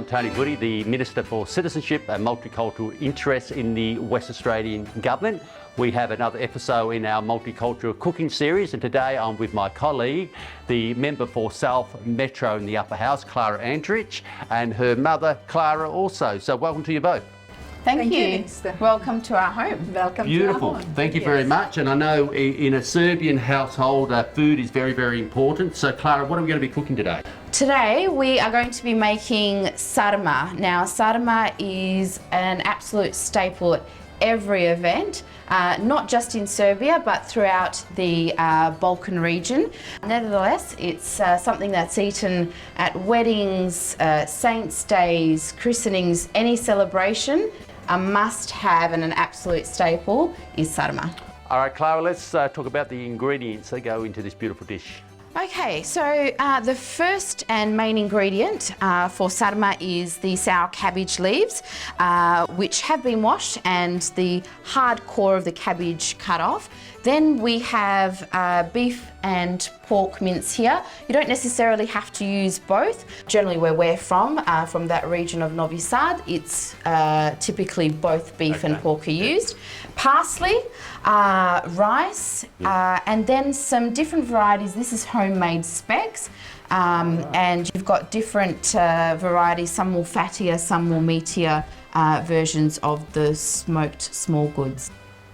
I'm Tony Buti, the Minister for Citizenship and Multicultural Interests in the West Australian Government. We have another episode in our Multicultural cooking series, and today I'm with my colleague, the member for South Metro in the Upper House, Klara Andric, and her mother, Klara, also. So welcome to you both. Thank you. Welcome to our home. Welcome Beautiful. to our home. Thank you very much. And I know in a Serbian household, food is very, very important. So Klara, what are we going to be cooking today? Today we are going to be making sarma. Now sarma is an absolute staple at every event, not just in Serbia but throughout the Balkan region. Nevertheless, it's something that's eaten at weddings, saints' days, christenings, any celebration. A must-have and an absolute staple is sarma. All right, Klara, let's talk about the ingredients that go into this beautiful dish. Okay, so the first and main ingredient for sarma is the sour cabbage leaves, which have been washed and the hard core of the cabbage cut off. Then we have beef and pork mince here. You don't necessarily have to use both. Generally where we're from that region of Novi Sad, it's typically both beef and pork are used. Parsley, rice, and then some different varieties. This is homemade specks. And you've got different varieties, some more fattier, some more meatier versions of the smoked small goods.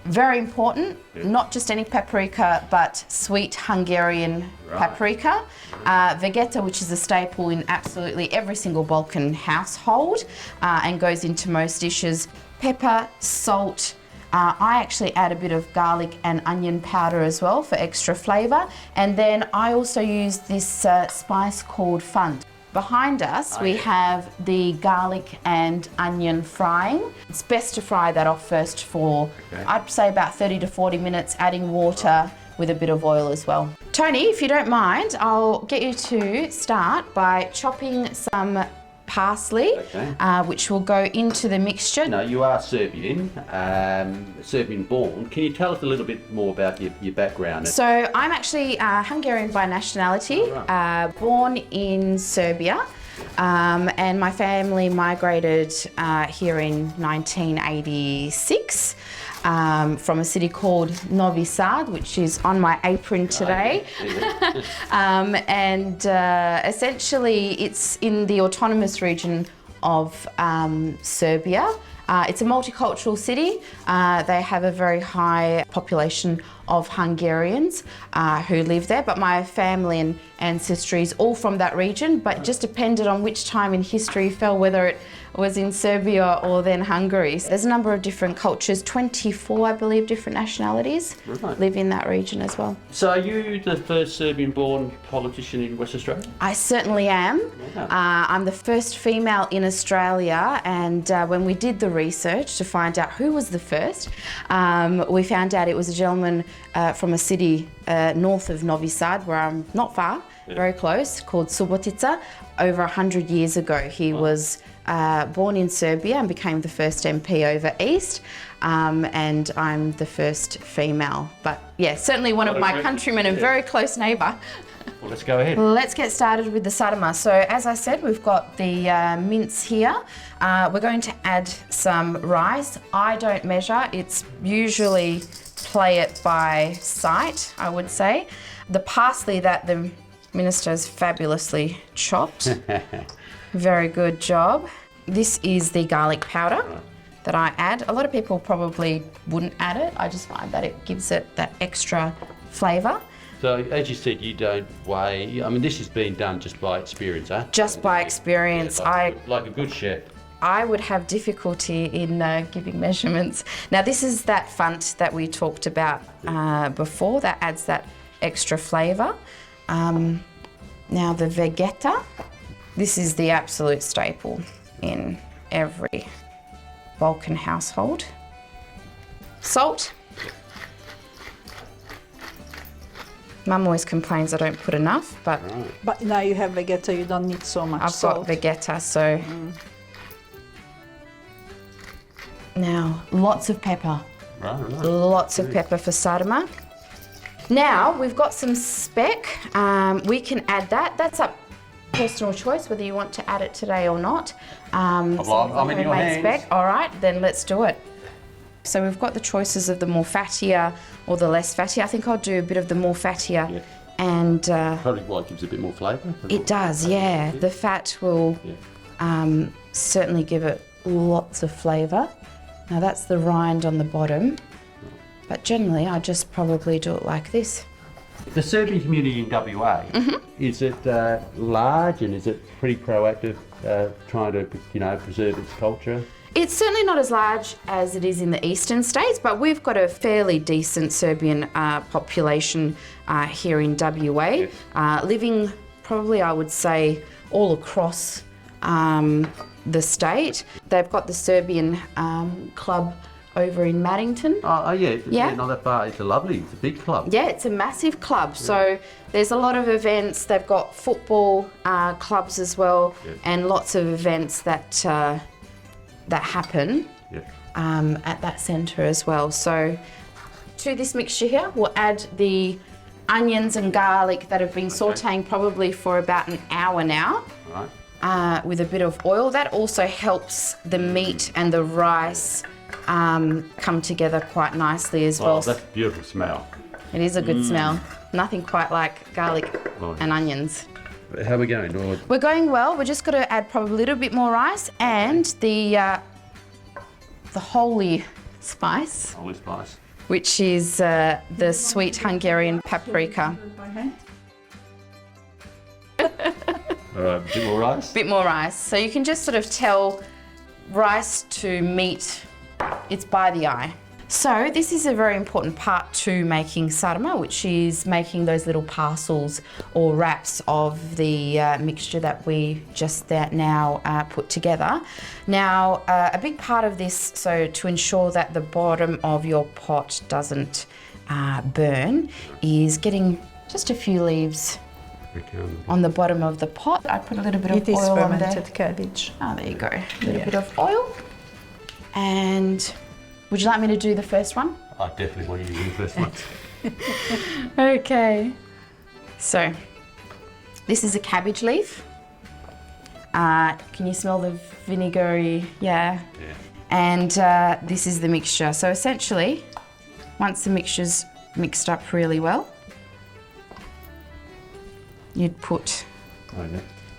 Very important, not just any paprika, but sweet Hungarian paprika. Vegeta, which is a staple in absolutely every single Balkan household and goes into most dishes. Pepper, salt. I actually add a bit of garlic and onion powder as well for extra flavour. And then I also use this spice called fund. Behind us we have the garlic and onion frying. It's best to fry that off first for, I'd say about 30 to 40 minutes, adding water with a bit of oil as well. Tony, if you don't mind, I'll get you to start by chopping some parsley, which will go into the mixture. Now, you are Serbian, Serbian born. Can you tell us a little bit more about your background? So I'm actually Hungarian by nationality, born in Serbia, and my family migrated here in 1986. From a city called Novi Sad, which is on my apron today. And essentially it's in the autonomous region of Serbia. It's a multicultural city. They have a very high population of Hungarians who live there, but my family and ancestry is all from that region, but just depended on which time in history fell, whether it was in Serbia or then Hungary. So there's a number of different cultures, 24 I believe different nationalities live in that region as well. So are you the first Serbian born politician in West Australia? I certainly am. I'm the first female in Australia, and when we did the research to find out who was the first, we found out it was a gentleman from a city north of Novi Sad, where I'm not far, very close, called Subotica. Over 100 years ago, he was born in Serbia and became the first MP over East, and I'm the first female. But yeah, certainly one of my countrymen and very close neighbour. Well, let's go ahead. Let's get started with the sarma. So as I said, we've got the mince here. We're going to add some rice. I don't measure, it's usually play it by sight, I would say. The parsley that the minister's fabulously chopped. Very good job. This is the garlic powder that I add. A lot of people probably wouldn't add it. I just find that it gives it that extra flavour. So, as you said, you don't weigh. I mean, this has been done just by experience, huh? Just by experience. Like a good chef. I would have difficulty in giving measurements. Now, this is that font that we talked about before that adds that extra flavour. Now, the vegeta. This is the absolute staple in every Balkan household. Salt. Mum always complains I don't put enough, but... But now you have vegeta, you don't need so much salt. I've got vegeta, so... Now, lots of pepper. Lots of pepper for sarma. Now, we've got some speck. We can add that. That's up personal choice whether you want to add it today or not. I'm in your hands. All right, then let's do it. So we've got the choices of the more fattier or the less fatty. I think I'll do a bit of the more fattier. Yeah. And Probably why it gives a bit more flavour. it does, yeah. The fat will certainly give it lots of flavour. Now that's the rind on the bottom, but generally I just probably do it like this. The Serbian community in WA, is it large and is it pretty proactive trying to, preserve its culture? It's certainly not as large as it is in the eastern states, but we've got a fairly decent Serbian population here in WA, living probably, I would say, all across the state. They've got the Serbian club over in Maddington. Oh yeah, not that far. It's a big club. Yeah, it's a massive club. So there's a lot of events. They've got football clubs as well, and lots of events that happen at that centre as well. So to this mixture here, we'll add the onions and garlic that have been sautéing probably for about an hour now. Right. With a bit of oil. That also helps the meat and the rice come together quite nicely as well. Oh, that's a beautiful smell. It is a good smell. Nothing quite like garlic and onions. How are we going? We're going well. We're just going to add probably a little bit more rice and the holy spice. Holy spice. Which is the sweet Hungarian paprika. All right, a bit more rice? Bit more rice. So you can just sort of tell rice to meat, it's by the eye. So this is a very important part to making sarma, which is making those little parcels or wraps of the mixture that we just now put together. Now, a big part of this, so to ensure that the bottom of your pot doesn't burn, is getting just a few leaves on the bottom of the pot. I put a little bit of oil on there. It is fermented cabbage. Oh, there you go. A little bit of oil. And would you like me to do the first one? I definitely want you to do the first one. Okay. So, this is a cabbage leaf. Can you smell the vinegary? Yeah. And this is the mixture. So essentially, once the mixture's mixed up really well, you'd put...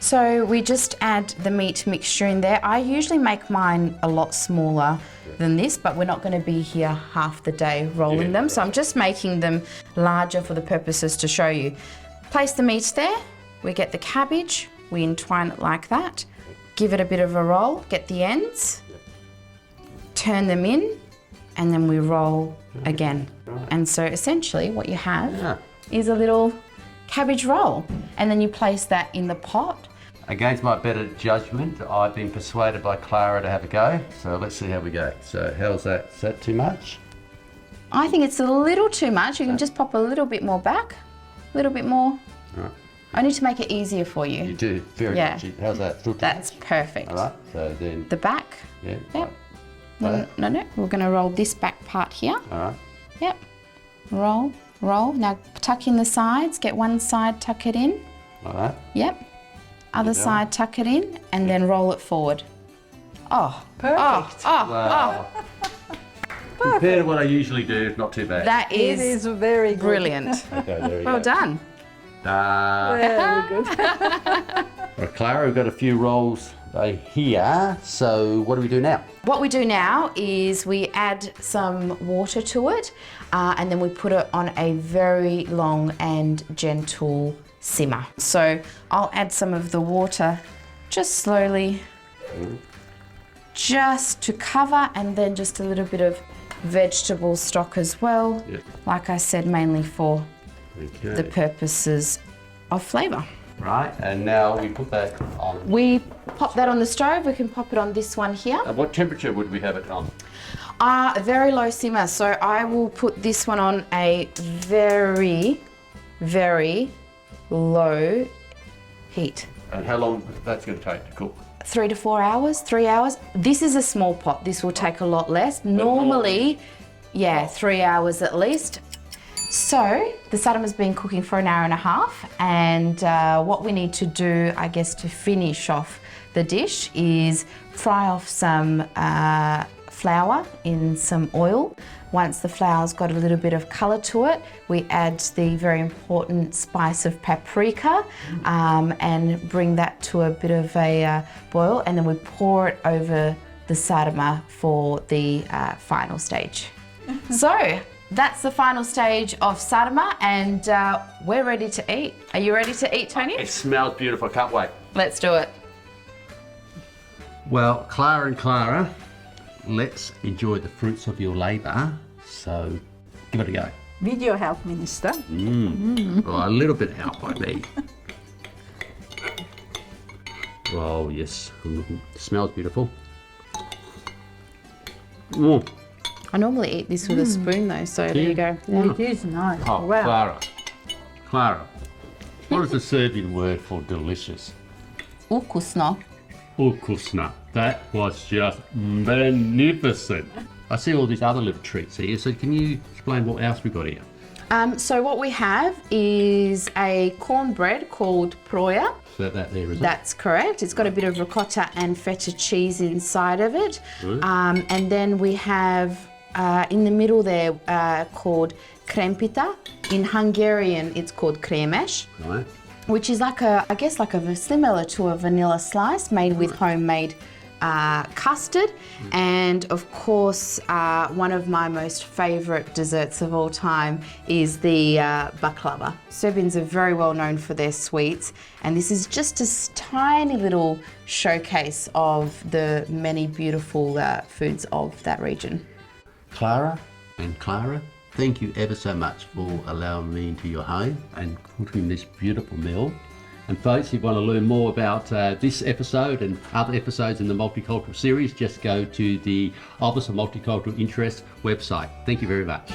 So we just add the meat mixture in there. I usually make mine a lot smaller than this, but we're not going to be here half the day rolling them. So I'm just making them larger for the purposes to show you. Place the meat there. We get the cabbage. We entwine it like that. Give it a bit of a roll. Get the ends. Turn them in. And then we roll again. And so essentially what you have is a little cabbage roll, and then you place that in the pot. Against my better judgment, I've been persuaded by Clara to have a go, so let's see how we go. So how's that? Is that too much? I think it's a little too much. You can just pop a little bit more back, a little bit more. Right. I need to make it easier for you. You do, very good. How's that? That's perfect. All right, so then... The back. Yeah. Yep. Like No, we're going to roll this back part here. All right. Yep. Roll. Now tuck in the sides, get one side, tuck it in. Like that? Yep. Other side, tuck it in, and then roll it forward. Oh, perfect. Wow. Compared to what I usually do, not too bad. That It is very good. brilliant. Okay, there we Well go. done. Very good. Well, Clara, we've got a few rolls here, so what do we do now? What we do now is we add some water to it, and then we put it on a very long and gentle simmer. So I'll add some of the water just slowly, just to cover, and then just a little bit of vegetable stock as well. Like I said, mainly for the purposes of flavour. Right, and now we put that on. We pop that on the stove. We can pop it on this one here. At what temperature would we have it on? A very low simmer. So I will put this one on a very, very low heat. And how long that's going to take to cook? 3 to 4 hours, 3 hours. This is a small pot. This will take a lot less. Normally, 3 hours at least. So the sarma's been cooking for an hour and a half, and what we need to do, I guess, to finish off the dish is fry off some flour in some oil. Once the flour's got a little bit of colour to it, we add the very important spice of paprika and bring that to a bit of a boil, and then we pour it over the sarma for the final stage. So that's the final stage of sarma, and we're ready to eat. Are you ready to eat, Tony? It smells beautiful, I can't wait. Let's do it. Well, Klara and Klara, let's enjoy the fruits of your labour. So give it a go. With your help, Minister. Well, a little bit of help by me. Oh yes, smells beautiful. Mm. I normally eat this with a spoon though, so there you go. It is nice. Oh, Wow. Klara, what is the Serbian word for delicious? Ukusno. Ukusna. That was just magnificent. I see all these other little treats here, so can you explain what else we've got here? So what we have is a cornbread called proja. So that there, is it? That's correct. It's got a bit of ricotta and feta cheese inside of it. And then we have in the middle there called krempita. In Hungarian, it's called kremes, Right. which is like I guess similar to a vanilla slice made with homemade custard. And of course, one of my most favourite desserts of all time is the baklava. Serbians are very well known for their sweets, and this is just a tiny little showcase of the many beautiful foods of that region. Klara and Klara, thank you ever so much for allowing me into your home and cooking this beautiful meal. And folks, if you want to learn more about this episode and other episodes in the Multicultural series, just go to the Office of Multicultural Interest website. Thank you very much.